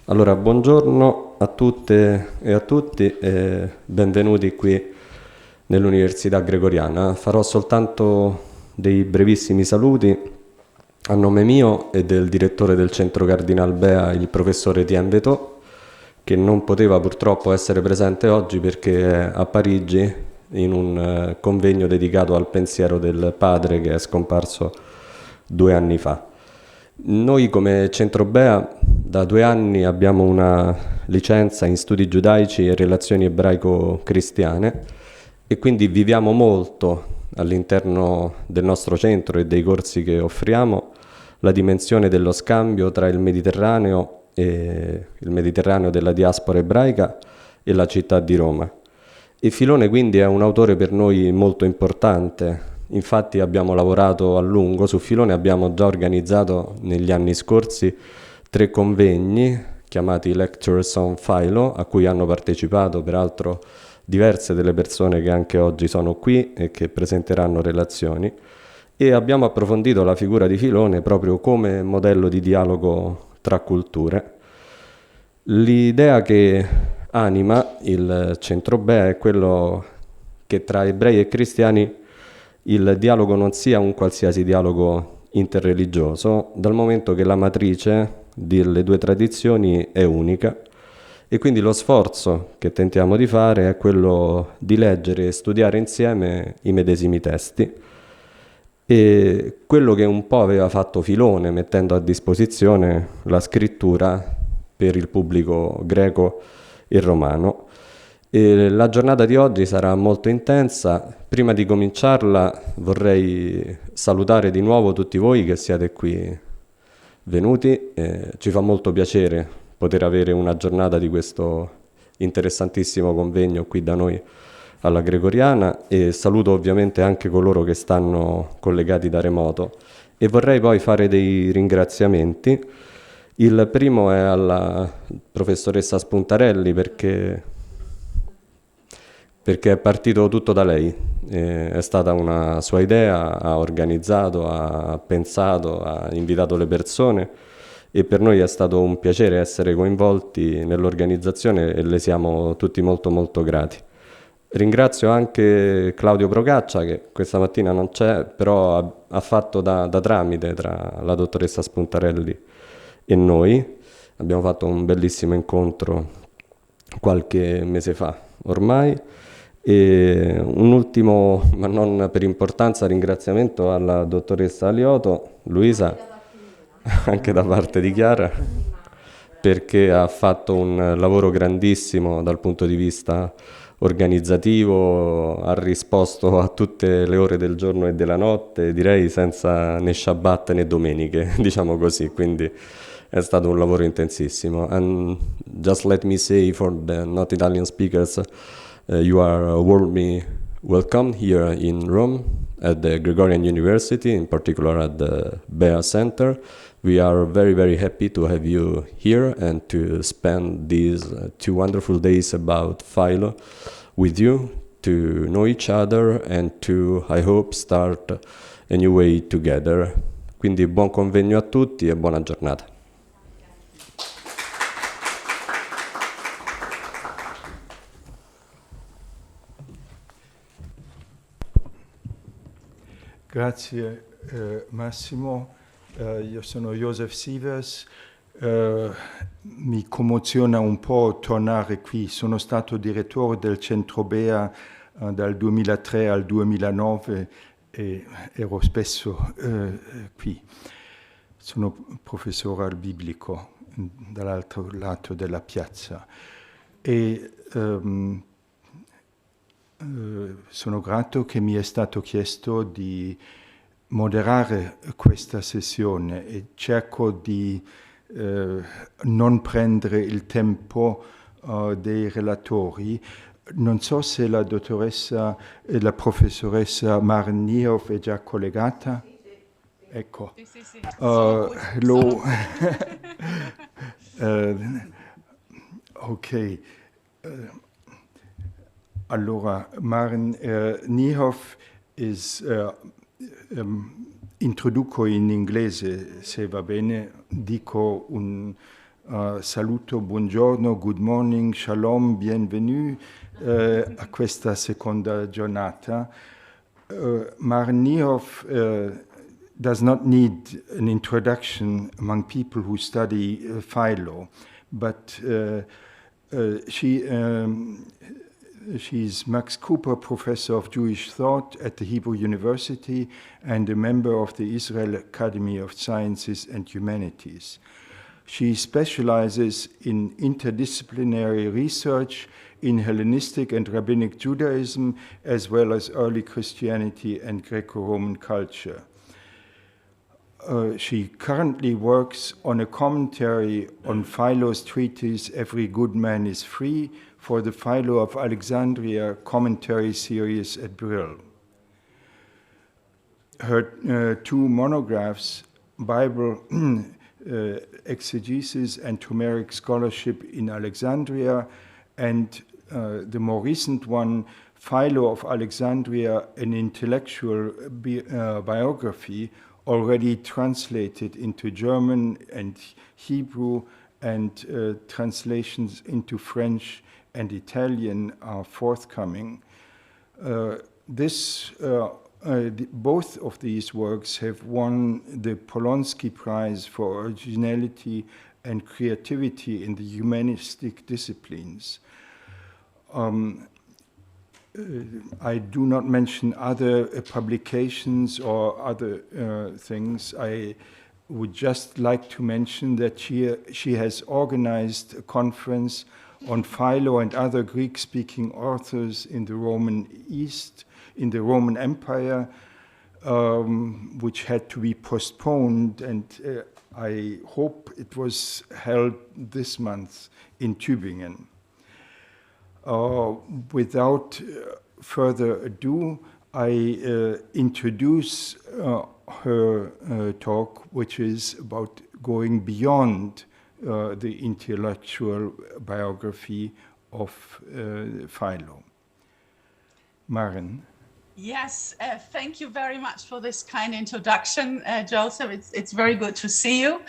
Allora, buongiorno a tutte e a tutti e benvenuti qui nell'Università Gregoriana. Farò soltanto dei brevissimi saluti a nome mio e del direttore del Centro Cardinal Bea, il professore Tien Vetò, che non poteva purtroppo essere presente oggi perché è a Parigi in un convegno dedicato al pensiero del padre che è scomparso 2 anni fa. Noi come Centro Bea da 2 anni abbiamo una licenza in studi giudaici e relazioni ebraico-cristiane e quindi viviamo molto all'interno del nostro centro e dei corsi che offriamo la dimensione dello scambio tra il Mediterraneo della diaspora ebraica e la città di Roma. E Filone quindi è un autore per noi molto importante. Infatti abbiamo lavorato a lungo su Filone, abbiamo già organizzato negli anni scorsi 3 convegni chiamati Lectures on Philo, a cui hanno partecipato peraltro diverse delle persone che anche oggi sono qui e che presenteranno relazioni, e abbiamo approfondito la figura di Filone proprio come modello di dialogo tra culture. L'idea che anima il Centro Bea è quello che tra ebrei e cristiani il dialogo non sia un qualsiasi dialogo interreligioso, dal momento che la matrice delle 2 tradizioni è unica e quindi lo sforzo che tentiamo di fare è quello di leggere e studiare insieme i medesimi testi. E quello che un po' aveva fatto Filone, mettendo a disposizione la scrittura per il pubblico greco e romano. E la giornata di oggi sarà molto intensa. Prima di cominciarla vorrei salutare di nuovo tutti voi che siete qui venuti. Ci fa molto piacere poter avere una giornata di questo interessantissimo convegno qui da noi alla Gregoriana, e saluto ovviamente anche coloro che stanno collegati da remoto. E vorrei poi fare dei ringraziamenti. Il primo è alla professoressa Spuntarelli perché è partito tutto da lei. È stata una sua idea, ha organizzato, ha pensato, ha invitato le persone e per noi è stato un piacere essere coinvolti nell'organizzazione e le siamo tutti molto molto grati. Ringrazio anche Claudio Procaccia, che questa mattina non c'è, però ha fatto da tramite tra la dottoressa Spuntarelli e noi. Abbiamo fatto un bellissimo incontro qualche mese fa ormai. E un ultimo, ma non per importanza, ringraziamento alla dottoressa Alioto, Luisa, anche da parte di Chiara, perché ha fatto un lavoro grandissimo dal punto di vista organizzativo, ha risposto a tutte le ore del giorno e della notte, direi senza né Shabbat né domeniche, diciamo così, quindi è stato un lavoro intensissimo. And just let me say for the not Italian speakers, you are warmly welcome here in Rome at the Gregorian University, in particular at the Bea Center. We are very, very happy to have you here and to spend these 2 wonderful days about Philo with you, to know each other and to, I hope, start a new way together. Quindi buon convegno a tutti e buona giornata. Grazie Massimo, io sono Joseph Sievers, mi commoziona un po' tornare qui, sono stato direttore del Centro Bea dal 2003 al 2009 e ero spesso qui, sono professore al biblico dall'altro lato della piazza e sono grato che mi è stato chiesto di moderare questa sessione e cerco di non prendere il tempo dei relatori. Non so se la dottoressa e la professoressa Maren Nierhoff è già collegata. Ecco. Sì. Ok. Allora, Maren Nierhoff introduco in inglese, se va bene, dico saluto, buongiorno, good morning, shalom, bienvenue a questa seconda giornata. Maren Nierhoff does not need an introduction among people who study Philo, but she's Max Cooper Professor of Jewish Thought at the Hebrew University and a member of the Israel Academy of Sciences and Humanities. She specializes in interdisciplinary research in Hellenistic and Rabbinic Judaism, as well as early Christianity and Greco-Roman culture. She currently works on a commentary on Philo's treatise, Every Good Man is Free, for the Philo of Alexandria commentary series at Brill. Her two monographs, Bible Exegesis and Homeric Scholarship in Alexandria, and the more recent one, Philo of Alexandria, an intellectual biography, already translated into German and Hebrew, and translations into French and Italian are forthcoming. Both of these works have won the Polonsky Prize for Originality and Creativity in the Humanistic Disciplines. I do not mention other publications or other things. I would just like to mention that she has organized a conference on Philo and other Greek-speaking authors in the Roman East, in the Roman Empire, which had to be postponed, and I hope it was held this month in Tübingen. Without further ado, I introduce her talk, which is about going beyond the intellectual biography of Philo. Maren. Yes, thank you very much for this kind introduction, Joseph. It's very good to see you.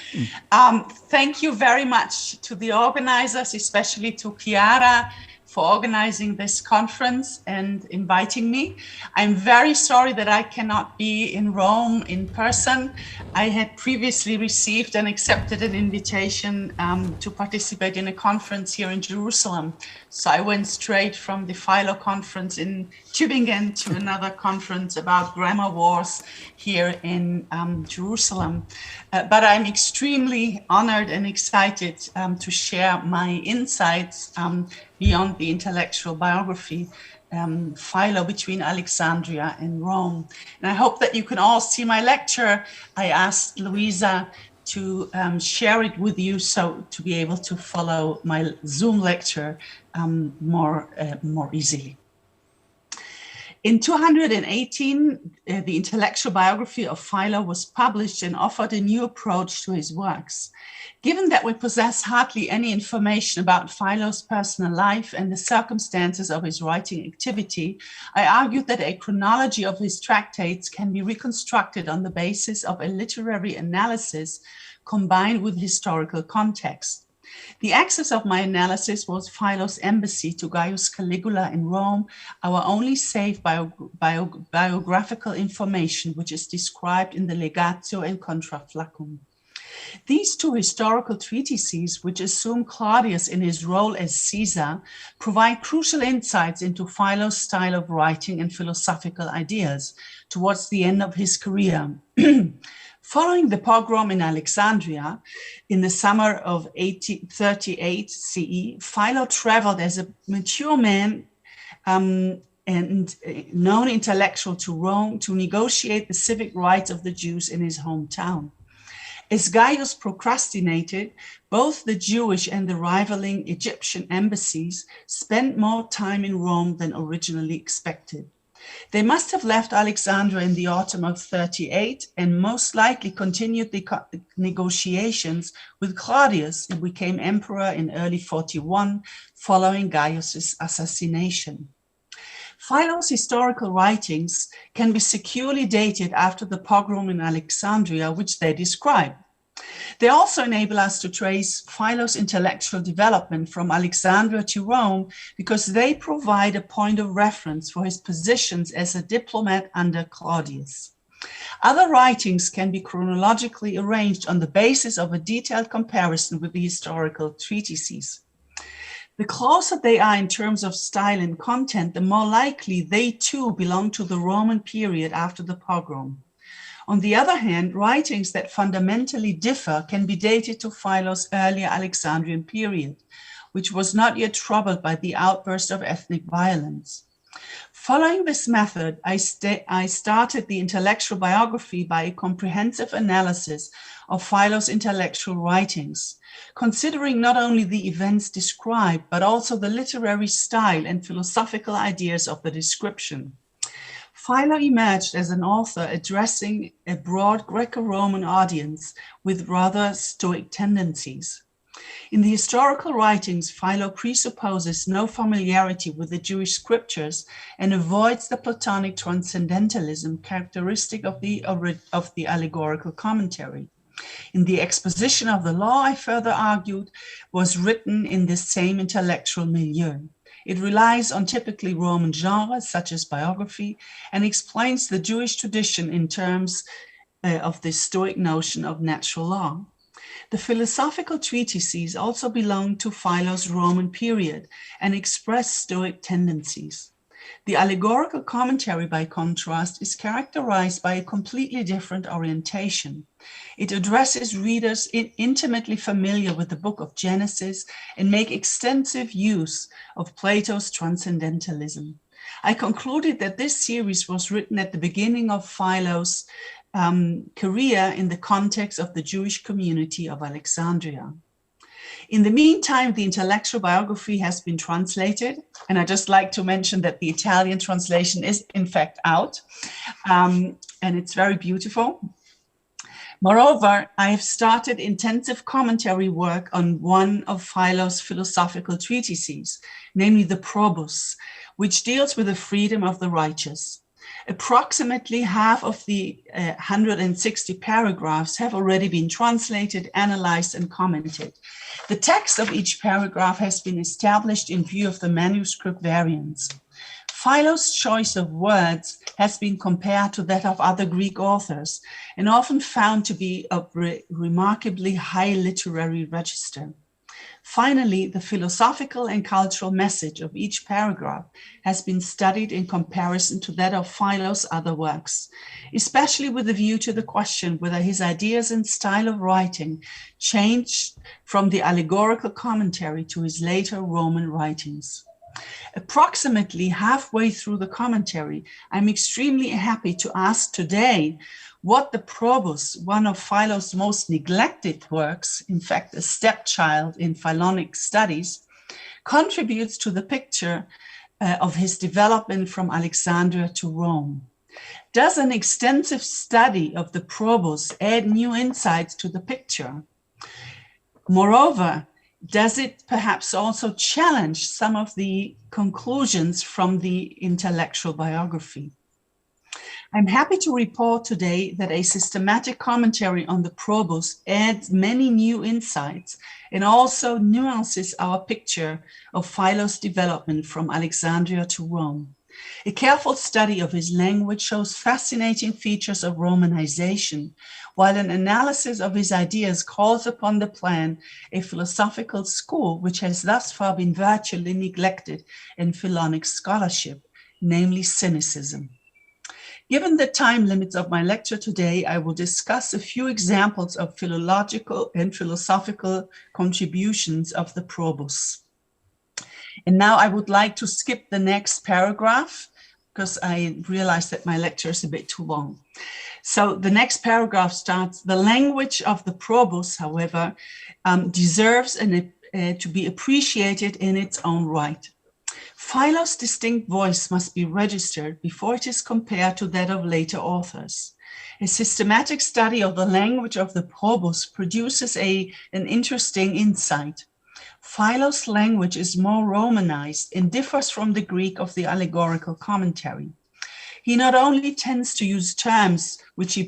Thank you very much to the organizers, especially to Chiara, for organizing this conference and inviting me. I'm very sorry that I cannot be in Rome in person. I had previously received and accepted an invitation to participate in a conference here in Jerusalem. So I went straight from the Philo conference in Tübingen to another conference about grammar wars here in Jerusalem. But I'm extremely honored and excited to share my insights beyond the intellectual biography, Philo between Alexandria and Rome. And I hope that you can all see my lecture. I asked Louisa to share it with you, so to be able to follow my Zoom lecture more easily. In 218, the intellectual biography of Philo was published and offered a new approach to his works. Given that we possess hardly any information about Philo's personal life and the circumstances of his writing activity, I argued that a chronology of his tractates can be reconstructed on the basis of a literary analysis combined with historical context. The axis of my analysis was Philo's embassy to Gaius Caligula in Rome, our only safe biographical information, which is described in the Legatio and Contra Flacum. These two historical treatises, which assume Claudius in his role as Caesar, provide crucial insights into Philo's style of writing and philosophical ideas towards the end of his career. Following the pogrom in Alexandria in the summer of 38 CE, Philo traveled as a mature man and known intellectual to Rome to negotiate the civic rights of the Jews in his hometown. As Gaius procrastinated, both the Jewish and the rivaling Egyptian embassies spent more time in Rome than originally expected. They must have left Alexandria in the autumn of 38 and most likely continued the negotiations with Claudius, who became emperor in early 41 following Gaius's assassination. Philo's historical writings can be securely dated after the pogrom in Alexandria, which they describe. They also enable us to trace Philo's intellectual development from Alexandria to Rome because they provide a point of reference for his positions as a diplomat under Claudius. Other writings can be chronologically arranged on the basis of a detailed comparison with the historical treatises. The closer they are in terms of style and content, the more likely they too belong to the Roman period after the pogrom. On the other hand, writings that fundamentally differ can be dated to Philo's earlier Alexandrian period, which was not yet troubled by the outburst of ethnic violence. Following this method, I started the intellectual biography by a comprehensive analysis of Philo's intellectual writings, considering not only the events described, but also the literary style and philosophical ideas of the description. Philo emerged as an author addressing a broad Greco-Roman audience with rather Stoic tendencies. In the historical writings, Philo presupposes no familiarity with the Jewish scriptures and avoids the Platonic transcendentalism characteristic of the Allegorical Commentary. In the exposition of the law, I further argued, was written in this same intellectual milieu. It relies on typically Roman genres such as biography and explains the Jewish tradition in terms of the Stoic notion of natural law. The philosophical treatises also belong to Philo's Roman period and express Stoic tendencies. The Allegorical Commentary, by contrast, is characterized by a completely different orientation. It addresses readers intimately familiar with the book of Genesis and make extensive use of Plato's transcendentalism. I concluded that this series was written at the beginning of Philo's career in the context of the Jewish community of Alexandria. In the meantime, the intellectual biography has been translated, and I'd just like to mention that the Italian translation is in fact out, and it's very beautiful. Moreover, I have started intensive commentary work on one of Philo's philosophical treatises, namely the Probus, which deals with the freedom of the righteous. Approximately half of the 160 paragraphs have already been translated, analyzed, and commented. The text of each paragraph has been established in view of the manuscript variants. Philo's choice of words has been compared to that of other Greek authors and often found to be of remarkably high literary register. Finally, the philosophical and cultural message of each paragraph has been studied in comparison to that of Philo's other works, especially with a view to the question whether his ideas and style of writing changed from the Allegorical Commentary to his later Roman writings. Approximately halfway through the commentary, I'm extremely happy to ask today what the Probus, one of Philo's most neglected works, in fact, a stepchild in Philonic studies, contributes to the picture of his development from Alexandria to Rome. Does an extensive study of the Probus add new insights to the picture? Moreover, does it perhaps also challenge some of the conclusions from the intellectual biography? I'm happy to report today that a systematic commentary on the Probus adds many new insights and also nuances our picture of Philo's development from Alexandria to Rome. A careful study of his language shows fascinating features of Romanization, while an analysis of his ideas calls upon the plan a philosophical school which has thus far been virtually neglected in Philonic scholarship, namely Cynicism. Given the time limits of my lecture today, I will discuss a few examples of philological and philosophical contributions of the Probus. And now I would like to skip the next paragraph because I realized that my lecture is a bit too long. So the next paragraph starts, the language of the Probus, however, deserves to be appreciated in its own right. Philo's distinct voice must be registered before it is compared to that of later authors. A systematic study of the language of the Probus produces an interesting insight. Philo's language is more Romanized and differs from the Greek of the Allegorical Commentary. He not only tends to use terms which he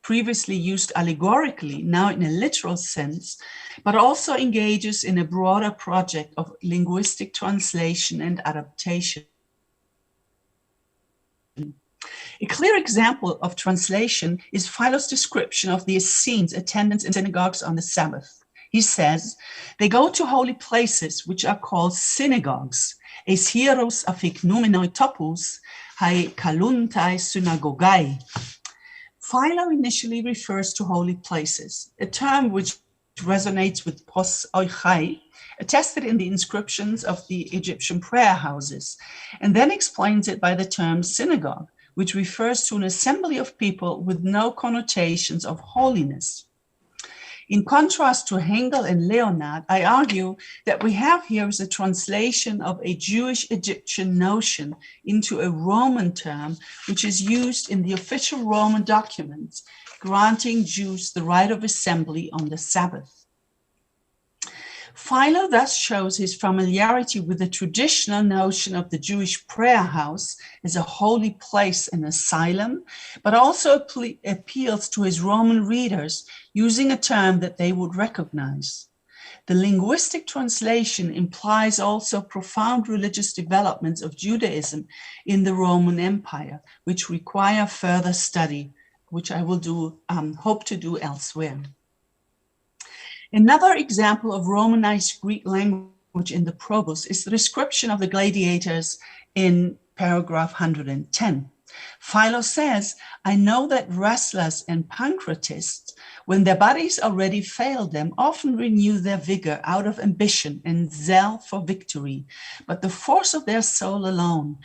previously used allegorically, now in a literal sense, but also engages in a broader project of linguistic translation and adaptation. A clear example of translation is Philo's description of the Essenes' attendance in synagogues on the Sabbath. He says, they go to holy places, which are called synagogues, eis hieros aphiknumenoi topus, hai kaluntai synagogai. Philo initially refers to holy places, a term which resonates with pos oichai, attested in the inscriptions of the Egyptian prayer houses, and then explains it by the term synagogue, which refers to an assembly of people with no connotations of holiness. In contrast to Hengel and Leonard, I argue that we have here is a translation of a Jewish Egyptian notion into a Roman term, which is used in the official Roman documents, granting Jews the right of assembly on the Sabbath. Philo thus shows his familiarity with the traditional notion of the Jewish prayer house as a holy place and asylum, but also appeals to his Roman readers using a term that they would recognize. The linguistic translation implies also profound religious developments of Judaism in the Roman Empire, which require further study, which I will hope to do elsewhere. Another example of Romanized Greek language in the Probus is the description of the gladiators in paragraph 110. Philo says, I know that wrestlers and pancratists, when their bodies already fail them, often renew their vigor out of ambition and zeal for victory, but the force of their soul alone,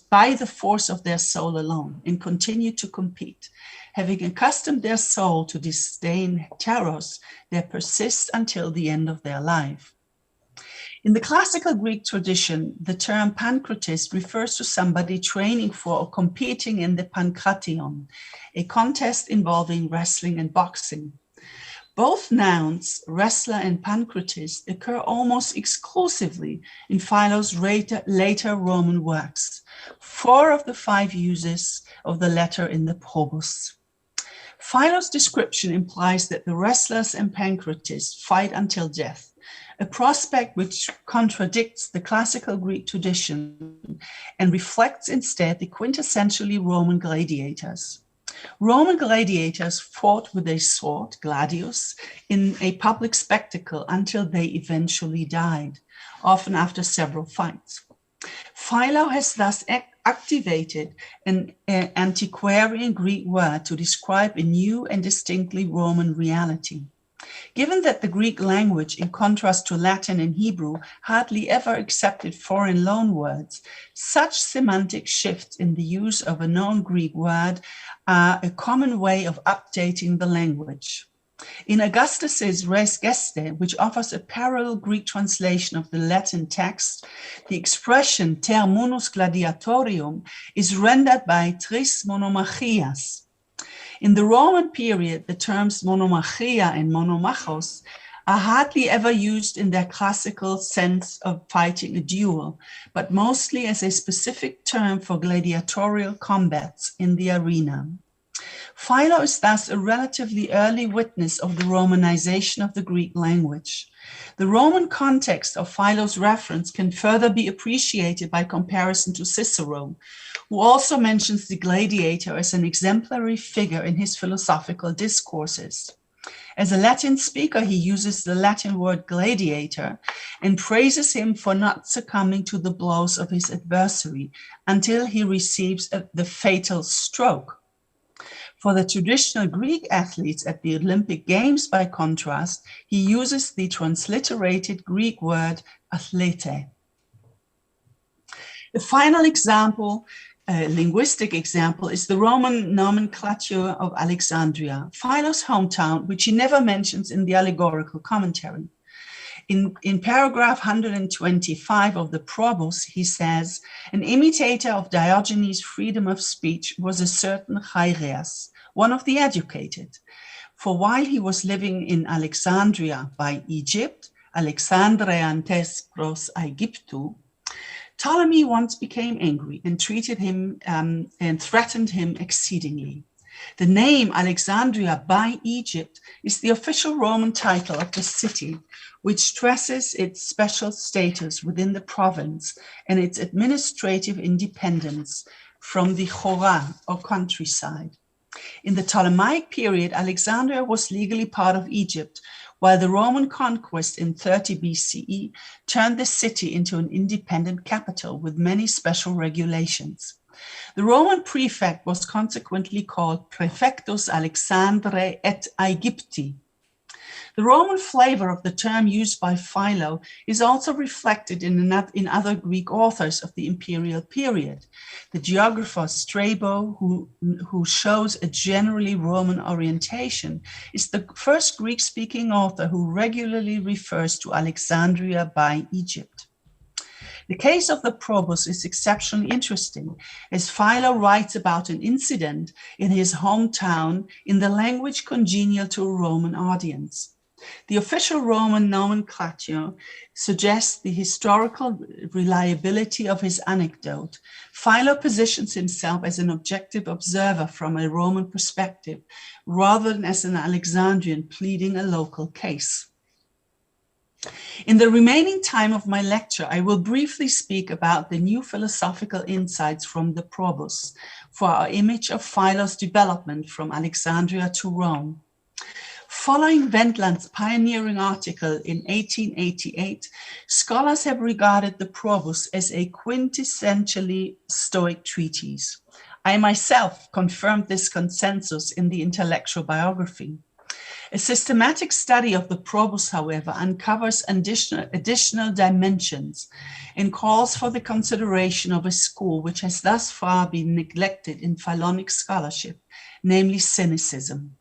by the force of their soul alone, and continue to compete. Having accustomed their soul to disdain teros, they persist until the end of their life. In the classical Greek tradition, the term pancratist refers to somebody training for or competing in the pankration, a contest involving wrestling and boxing. Both nouns, wrestler and pancratist, occur almost exclusively in Philo's later Roman works, 4 of the 5 uses of the letter in the Probus. Philo's description implies that the wrestlers and pancratists fight until death, a prospect which contradicts the classical Greek tradition and reflects instead the quintessentially Roman gladiators. Roman gladiators fought with a sword, gladius, in a public spectacle until they eventually died, often after several fights. Philo has thus activated an antiquarian Greek word to describe a new and distinctly Roman reality. Given that the Greek language, in contrast to Latin and Hebrew, hardly ever accepted foreign loanwords, such semantic shifts in the use of a known Greek word are a common way of updating the language. In Augustus's Res Gestae, which offers a parallel Greek translation of the Latin text, the expression ter munus gladiatorium is rendered by tris monomachias. In the Roman period, the terms monomachia and monomachos are hardly ever used in their classical sense of fighting a duel, but mostly as a specific term for gladiatorial combats in the arena. Philo is thus a relatively early witness of the Romanization of the Greek language. The Roman context of Philo's reference can further be appreciated by comparison to Cicero, who also mentions the gladiator as an exemplary figure in his philosophical discourses. As a Latin speaker, he uses the Latin word gladiator and praises him for not succumbing to the blows of his adversary until he receives the fatal stroke. For the traditional Greek athletes at the Olympic Games, by contrast, he uses the transliterated Greek word athlete. The final example, linguistic example, is the Roman nomenclature of Alexandria, Philo's hometown, which he never mentions in the Allegorical Commentary. In paragraph 125 of the Probus, he says, an imitator of Diogenes' freedom of speech was a certain Chaereas, one of the educated. For while he was living in Alexandria by Egypt, Alexandriantes pros Aegyptu, Ptolemy once became angry and treated him and threatened him exceedingly. The name Alexandria by Egypt is the official Roman title of the city, which stresses its special status within the province and its administrative independence from the Chora, or countryside. In the Ptolemaic period, Alexandria was legally part of Egypt, while the Roman conquest in 30 BCE turned the city into an independent capital with many special regulations. The Roman prefect was consequently called Praefectus Alexandriae et Aegypti. The Roman flavor of the term used by Philo is also reflected in other Greek authors of the imperial period. The geographer Strabo, who shows a generally Roman orientation, is the first Greek-speaking author who regularly refers to Alexandria by Egypt. The case of the Probus is exceptionally interesting, as Philo writes about an incident in his hometown in the language congenial to a Roman audience. The official Roman nomenclature suggests the historical reliability of his anecdote. Philo positions himself as an objective observer from a Roman perspective, rather than as an Alexandrian pleading a local case. In the remaining time of my lecture, I will briefly speak about the new philosophical insights from the Probus for our image of Philo's development from Alexandria to Rome. Following Wendland's pioneering article in 1888, scholars have regarded the Probus as a quintessentially Stoic treatise. I myself confirmed this consensus in the intellectual biography. A systematic study of the Probus, however, uncovers additional dimensions and calls for the consideration of a school which has thus far been neglected in Philonic scholarship, namely Cynicism.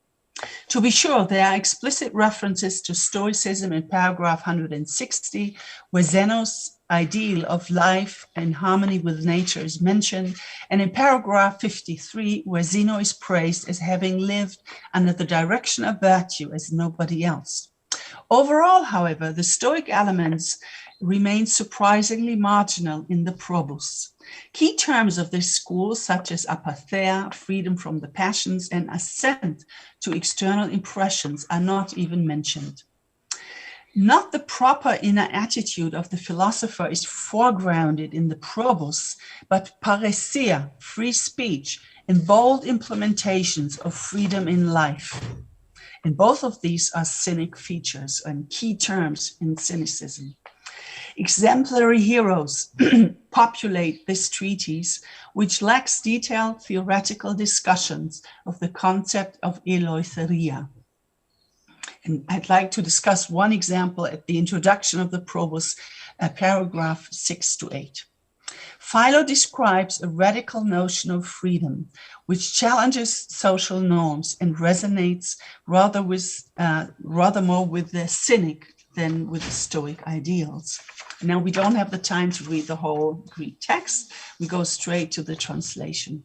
To be sure, there are explicit references to Stoicism in paragraph 160, where Zeno's ideal of life in harmony with nature is mentioned, and in paragraph 53, where Zeno is praised as having lived under the direction of virtue as nobody else. Overall, however, the Stoic elements remain surprisingly marginal in the Probus. Key terms of this school, such as apatheia, freedom from the passions, and assent to external impressions, are not even mentioned. Not the proper inner attitude of the philosopher is foregrounded in the Probus, but paresia, free speech, and bold implementations of freedom in life. And both of these are Cynic features and key terms in Cynicism. Exemplary heroes populate this treatise, which lacks detailed theoretical discussions of the concept of eleutheria. And I'd like to discuss one example at the introduction of the Probus, paragraph 6 to 8. Philo describes a radical notion of freedom, which challenges social norms and resonates rather more with the Cynic than with the Stoic ideals. Now, we don't have the time to read the whole Greek text. We go straight to the translation.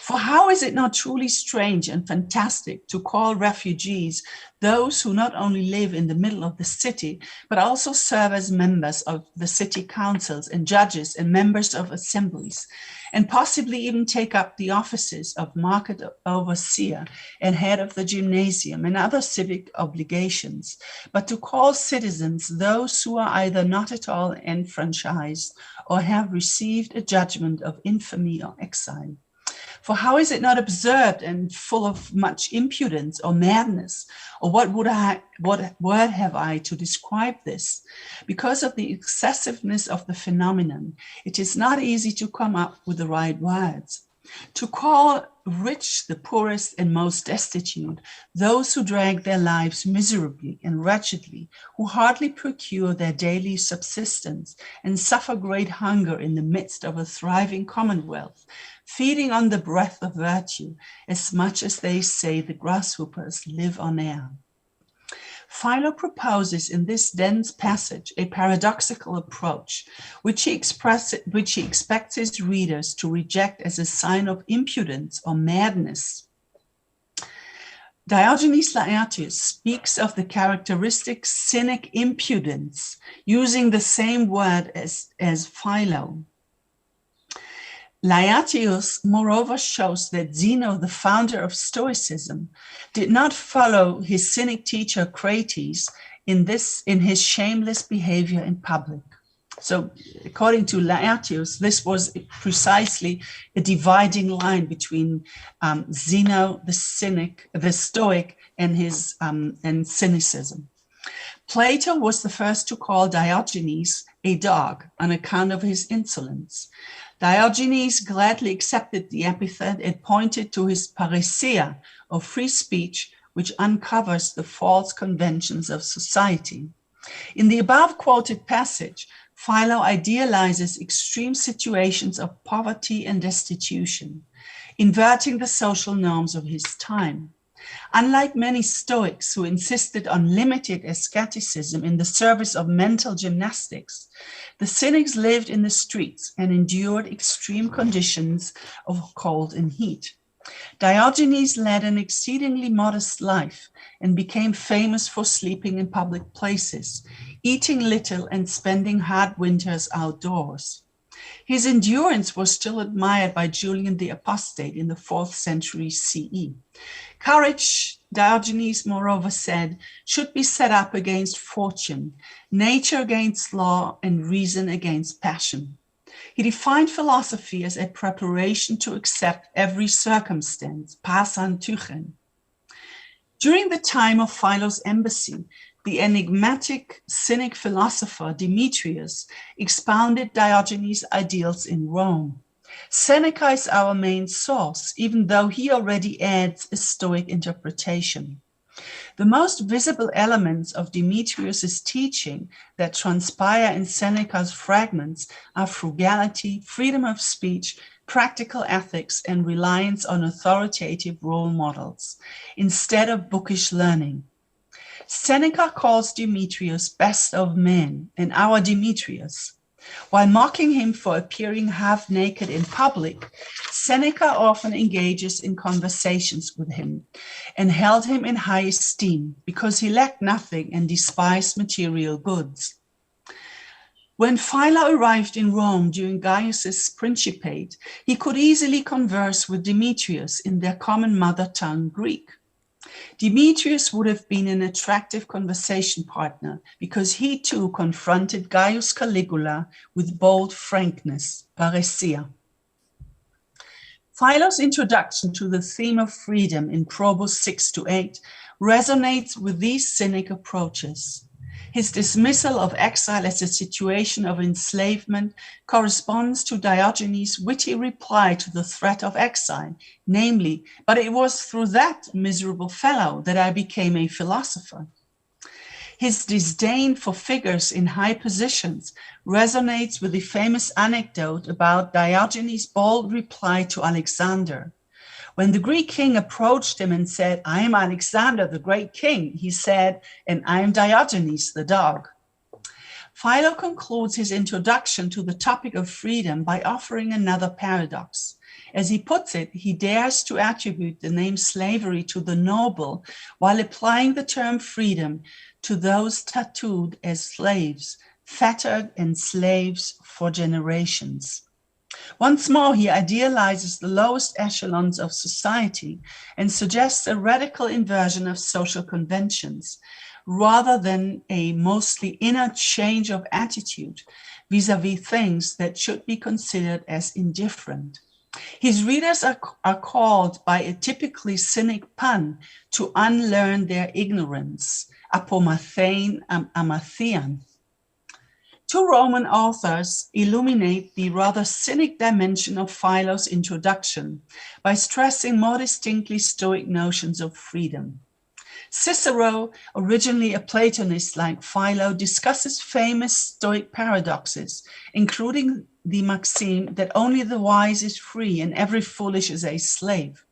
For how is it not truly strange and fantastic to call refugees those who not only live in the middle of the city, but also serve as members of the city councils and judges and members of assemblies, and possibly even take up the offices of market overseer and head of the gymnasium and other civic obligations, but to call citizens those who are either not at all enfranchised or have received a judgment of infamy or exile? For how is it not absurd and full of much impudence or madness? Or what word have I to describe this? Because of the excessiveness of the phenomenon, it is not easy to come up with the right words. To call rich the poorest and most destitute, those who drag their lives miserably and wretchedly, who hardly procure their daily subsistence and suffer great hunger in the midst of a thriving commonwealth, feeding on the breath of virtue, as much as they say the grasshoppers live on air. Philo proposes in this dense passage a paradoxical approach, which he expects his readers to reject as a sign of impudence or madness. Diogenes Laertius speaks of the characteristic Cynic impudence, using the same word as Philo. Laertius, moreover, shows that Zeno, the founder of Stoicism, did not follow his Cynic teacher Crates in his shameless behavior in public. So, according to Laertius, this was precisely a dividing line between Zeno, the Stoic, and cynicism. Plato was the first to call Diogenes a dog on account of his insolence. Diogenes gladly accepted the epithet. It pointed to his parrhesia, or free speech, which uncovers the false conventions of society. In the above quoted passage, Philo idealizes extreme situations of poverty and destitution, inverting the social norms of his time. Unlike many Stoics who insisted on limited asceticism in the service of mental gymnastics, the Cynics lived in the streets and endured extreme conditions of cold and heat. Diogenes led an exceedingly modest life and became famous for sleeping in public places, eating little and spending hard winters outdoors. His endurance was still admired by Julian the Apostate in the 4th century CE. Courage, Diogenes moreover said, should be set up against fortune, nature against law, and reason against passion. He defined philosophy as a preparation to accept every circumstance, pasan tuchen. During the time of Philo's embassy, the enigmatic Cynic philosopher Demetrius expounded Diogenes' ideals in Rome. Seneca is our main source, even though he already adds a Stoic interpretation. The most visible elements of Demetrius' teaching that transpire in Seneca's fragments are frugality, freedom of speech, practical ethics, and reliance on authoritative role models, instead of bookish learning. Seneca calls Demetrius best of men and our Demetrius. While mocking him for appearing half naked in public, Seneca often engages in conversations with him and held him in high esteem because he lacked nothing and despised material goods. When Philo arrived in Rome during Gaius's principate, he could easily converse with Demetrius in their common mother tongue, Greek. Demetrius would have been an attractive conversation partner because he too confronted Gaius Caligula with bold frankness, parrhesia. Philo's introduction to the theme of freedom in Probus 6-8 resonates with these Cynic approaches. His dismissal of exile as a situation of enslavement corresponds to Diogenes' witty reply to the threat of exile, namely, "But it was through that miserable fellow that I became a philosopher." His disdain for figures in high positions resonates with the famous anecdote about Diogenes' bold reply to Alexander. When the Greek king approached him and said, "I am Alexander, the great king," he said, "And I am Diogenes, the dog." Philo concludes his introduction to the topic of freedom by offering another paradox. As he puts it, he dares to attribute the name slavery to the noble while applying the term freedom to those tattooed as slaves, fettered and slaves for generations. Once more, he idealizes the lowest echelons of society and suggests a radical inversion of social conventions, rather than a mostly inner change of attitude vis-a-vis things that should be considered as indifferent. His readers are called by a typically Cynic pun to unlearn their ignorance, apomathein amathian. Two Roman authors illuminate the rather Cynic dimension of Philo's introduction by stressing more distinctly Stoic notions of freedom. Cicero, originally a Platonist like Philo, discusses famous Stoic paradoxes, including the maxim that only the wise is free and every foolish is a slave.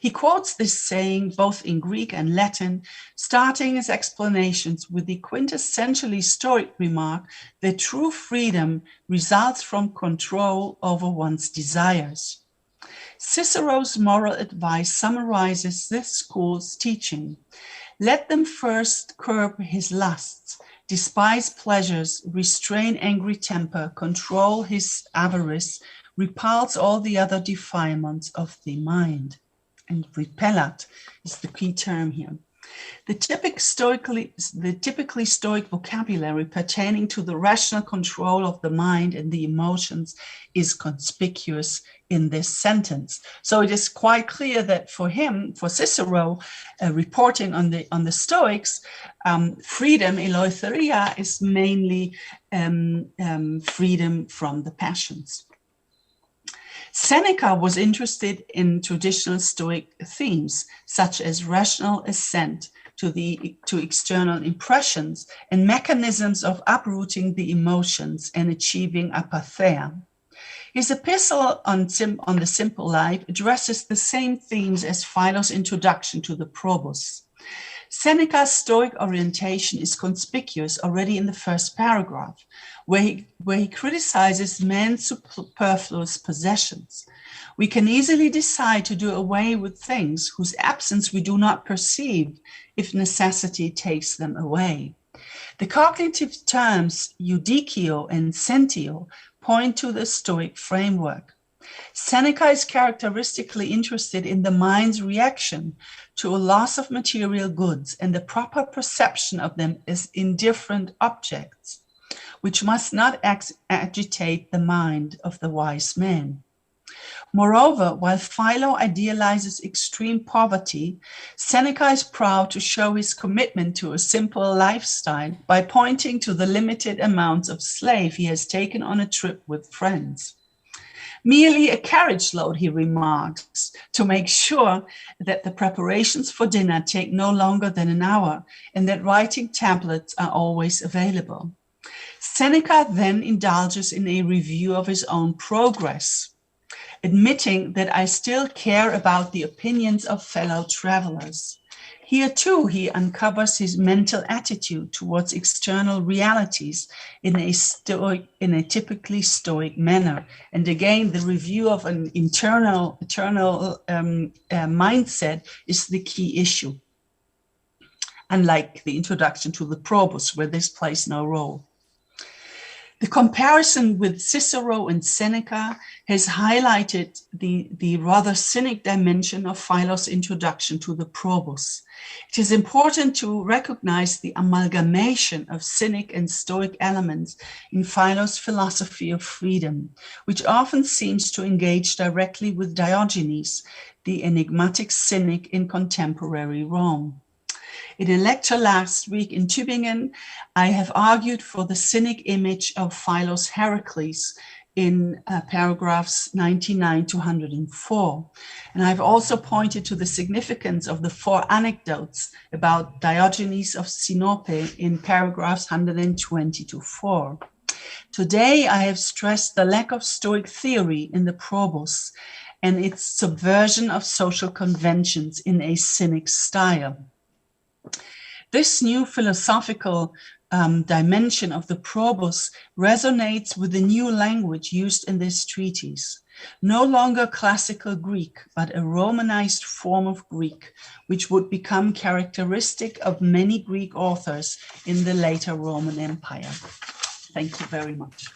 He quotes this saying both in Greek and Latin, starting his explanations with the quintessentially Stoic remark that true freedom results from control over one's desires. Cicero's moral advice summarizes this school's teaching. Let them first curb his lusts, despise pleasures, restrain angry temper, control his avarice, repels all the other defilements of the mind. And repellent is the key term here. The typically Stoic vocabulary pertaining to the rational control of the mind and the emotions is conspicuous in this sentence. So it is quite clear that for him, for Cicero, reporting on the Stoics, freedom, eleutheria, is mainly freedom from the passions. Seneca was interested in traditional Stoic themes, such as rational assent to external impressions and mechanisms of uprooting the emotions and achieving apatheia. His epistle on the simple life addresses the same themes as Philo's introduction to the Probus. Seneca's Stoic orientation is conspicuous already in the first paragraph, where he criticizes man's superfluous possessions. We can easily decide to do away with things whose absence we do not perceive if necessity takes them away. The cognitive terms judicio and sentio point to the Stoic framework. Seneca is characteristically interested in the mind's reaction to a loss of material goods and the proper perception of them as indifferent objects, which must not agitate the mind of the wise man. Moreover, while Philo idealizes extreme poverty, Seneca is proud to show his commitment to a simple lifestyle by pointing to the limited amounts of slave he has taken on a trip with friends. Merely a carriage load, he remarks, to make sure that the preparations for dinner take no longer than an hour and that writing tablets are always available. Seneca then indulges in a review of his own progress, admitting that I still care about the opinions of fellow travelers. Here too, he uncovers his mental attitude towards external realities in a typically Stoic manner. And again, the review of an internal mindset is the key issue, unlike the introduction to the Probus, where this plays no role. The comparison with Cicero and Seneca has highlighted the rather cynic dimension of Philo's introduction to the Probus. It is important to recognize the amalgamation of cynic and Stoic elements in Philo's philosophy of freedom, which often seems to engage directly with Diogenes, the enigmatic cynic in contemporary Rome. In a lecture last week in Tübingen, I have argued for the cynic image of Philo's Heracles in paragraphs 99 to 104. And I've also pointed to the significance of the 4 anecdotes about Diogenes of Sinope in paragraphs 120 to 4. Today, I have stressed the lack of Stoic theory in the Probus and its subversion of social conventions in a cynic style. This new philosophical dimension of the Probus resonates with the new language used in this treatise. No longer classical Greek, but a Romanized form of Greek, which would become characteristic of many Greek authors in the later Roman Empire. Thank you very much.